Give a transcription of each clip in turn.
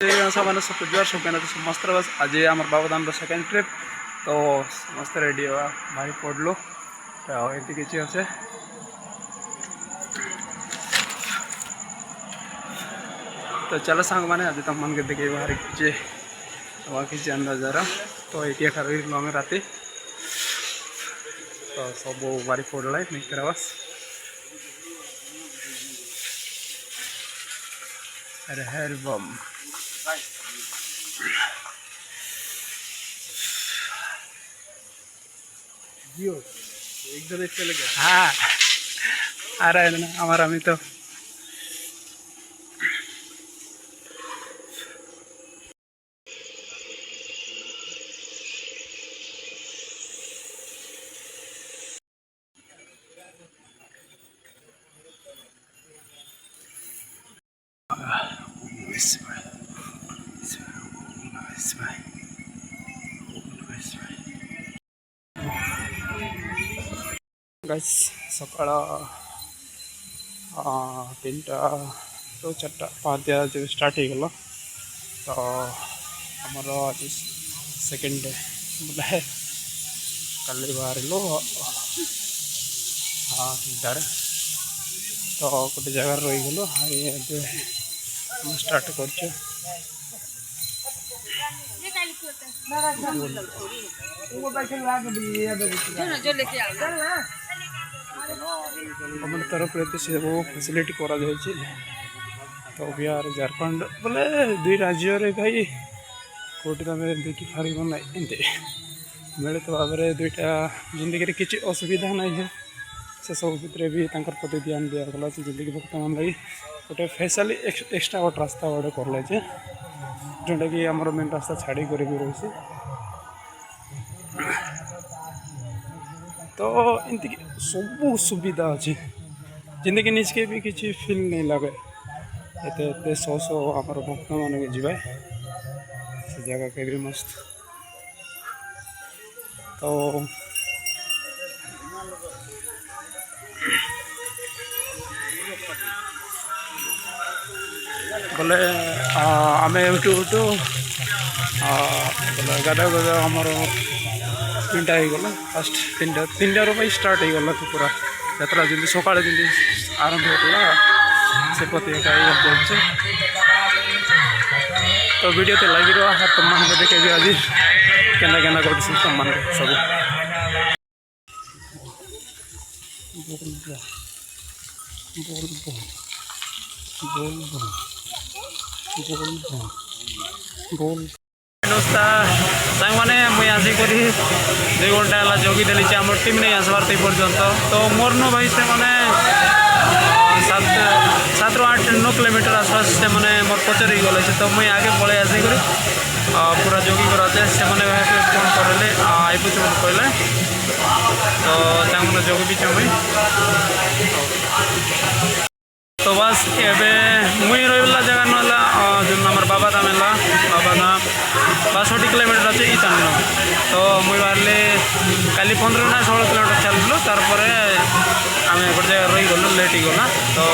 सामान सब जुआर सब कहना तो मस्त बस आज आम बाबाधाम सेकेंड ट्रिप तो मस्त रेडी हुआ भाई पड़लु तो ये किसी अच्छे तो चलो सांग मैंने आज तुम मन के देखे बाहर किसी वहाँ किसी अंदाजा तो ये खा रही आम राति तो सब बारी पड़ला निकल बस अरे हर बम एकदम चले गया। हाँ आ रहा है ना हमारा अमी तो गाइस सकाळ 3टा तो 4टा 5 जो स्टार्ट हो गला तो आमर आज सेकेंड डे बोले कल बाहर हाँ इधर तो गोटे जगार रही गलु स्टार्ट कर गवर्नमेंट तरफ से वो फैसिलिटी करा जाए तो बिहार झारखंड बोले दुई राज्य रे भाई कोटी तुम देखी पार ना एमती मिलित भाव में दुईटा जिंदगी किसी असुविधा नहीं है से सब भितर भी प्रति ध्यान दिगला जिंदगी भक्तमान लगी गोटे स्पेशली एक्सट्रा गोटे रास्ता गोटे करले जोटा कि आम मेन रास्ता छाड़ी कर भी रही तो एमती सब सुविधा अच्छी जिंदगी निजके भी किसी फील नहीं लगे एत शो शो आम भक्त मान जाए से जगह के भी मस्त तो बोले आम उठू उठू बोले गादा गादा आमर 3टा हो गला फास्ट 3टा भाई स्टार्ट हो गला तो पूरा यात्रा जमी सका जमी आरंभ होता से प्रति चलছে तो वीडियो तो लगी रहा तुम मान देखे भी आज केना केना कर तुम मान सब सांग मैंने मुझे आसिक 2 घंटा है जगी देली आम टीम नहीं आसबार ते पर्यंत तो मोर नो भाई से मैंने 7 ରୁ 8 9 किलोमीटर आसपास से मैंने मोर पचर गले तो मुझे आगे पलि आसिक पूरा जगी कराचे से मैंने फोन करे आई पूछ कहले तो मैंने जगी भी मुई तो बस एबे मुई रहीला जगह ना जो आम बाबाधाम है बाबाधाम 62 किलोमीटर अच्छे ये चाहूँ तो मुई बाहर कल 15 ना 16 किलोमीटर चलू तार आम गोटे जगह रही गलु लेट ही गला तो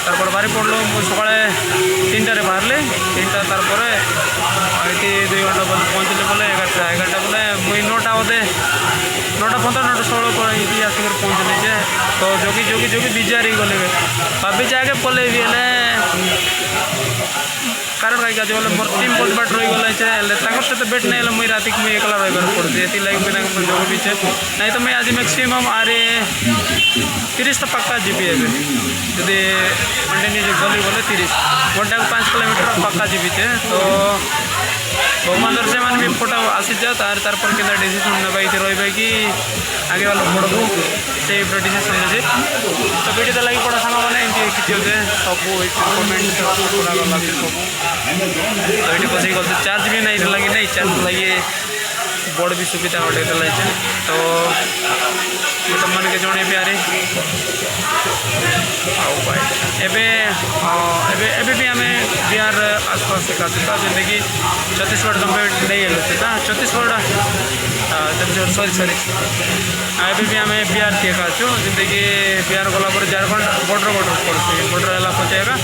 तार बाहरी पड़लु मुझे सका 3टारे बाहर 3टा तार ये 2 घंटा पहुँचली बोले 11टा बोले मुई 9टा बोधे 9टा 15 9टा 16 पर आसिक पहुँचली जे तो जोगी जोगी जोगी बिजार ही गले भाभी आगे पलि भी कारण कहीं आज बोले मोर टीम बहुत बाट रही गला सहित बेट नहीं मुझे राति मुझे एकला रही पड़े ये लगे मुझे जग भी नहीं तो मैं आज मैक्सीम 30 तो पक्का जीबी एवं जदि कंटिन्यू गली बोले 30 घंटा को 5 किलोमीटर पक्का जीबी तो भगवान से मैंने भी फोटो आसी जाओ तार पर के डिसीजन ना ये रही कि आगे वाला पड़ू से डिसीजन ले तो वीडियो तो लगी पड़ा सामान मैंने एमती किसी सब कमेंट पूरा गला सब तो ये बस चार्ज भी नहीं लगी नहीं चार्ज लगे बड़ भी सुविधा गोटे तो तुम मन के जन भी आओ भाई एबे भी आमे बिहार आसपास का जिंदगी छत्तीसगढ़ कंपेयर नहीं है ना छत्तीसगढ़ सॉरी एबे भी आमे बिहार थी का जिंदगी बिहार गला पर झारखंड बॉर्डर पड़े बॉर्डर है पहुँचेगा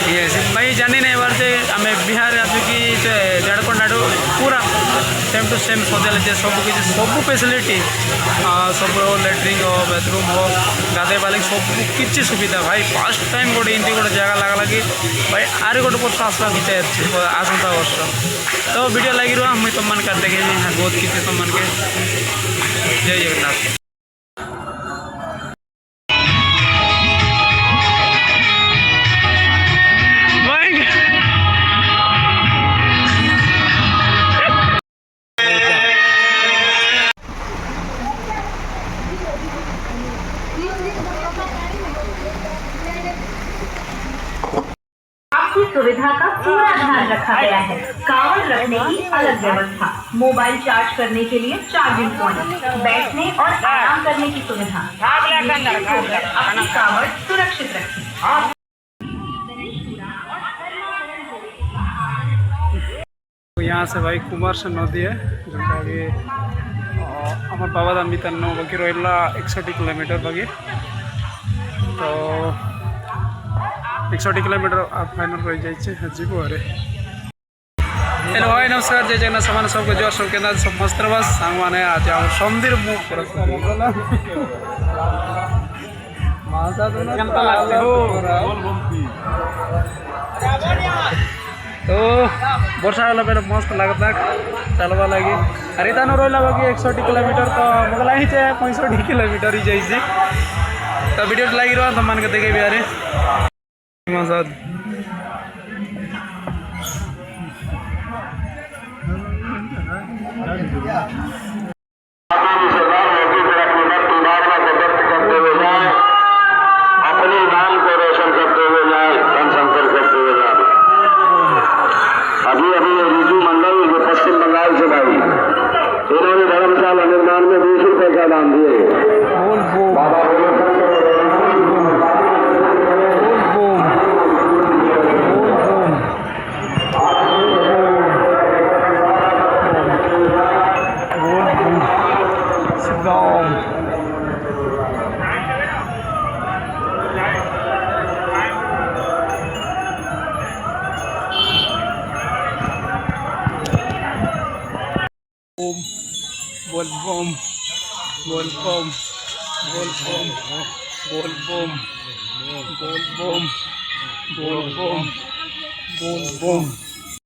ये भाई जानी नहीं बार से आम बिहार आसिकी झारखंड आड़ पूरा सेम टू सेम सजाइले सब फैसिलिटी सब लैट्रिन हो बाथरूम हो गाधे बाले सब किसी सुविधा भाई फर्स्ट टाइम गोटे इमती गोटे जगह लगला कि भाई आरे गोटे वर्ष आसवा इच्छा आसंता वर्ष तो वीडियो लगी रहा मुझे तुम मन कर देखे बहुत किसी तुम मन के जय जगन्नाथ। आपकी सुविधा का पूरा ध्यान रखा गया है। कावड़ रखने की अलग व्यवस्था, मोबाइल चार्ज करने के लिए चार्जिंग पॉइंट, बैठने और आराम करने की सुविधा। अपनी कावड़ सुरक्षित रखें। यहाँ से भाई कुमार से नदी है जोटा कि आम बाबाधाम भीतर बाकी रहा 61 किलोमीटर बाकी तो 61 किलोमीटर फाइनल रही जाइए जीव अरे हेलो भाई नमस्कार जय जगन्नाथ सामान सबके जोर सब के सब मस्त बस सांग मैंने आज समंदिर मुख तो वर्षा वाला पे मस्त लगता चलवा लगी अरे तानो रहा बाकी 61 किलोमीटर तो मतलब ही चाहे 65 किलोमीटर ही जाइए तो वीडियो लगी रहा तो मन के देखे भी अरे मसाद अपने नाम को रोशन करते हुए जाए धन संकर करते हुए जाए। अभी रिजू मंडल जो पश्चिम बंगाल से भाई इन्होंने धर्मशाला निर्माण में 20 रुपए का दान दिए। बाबा बोल बम बोल बम बोल बम बोल बम बोल बम बोल बम बोल बम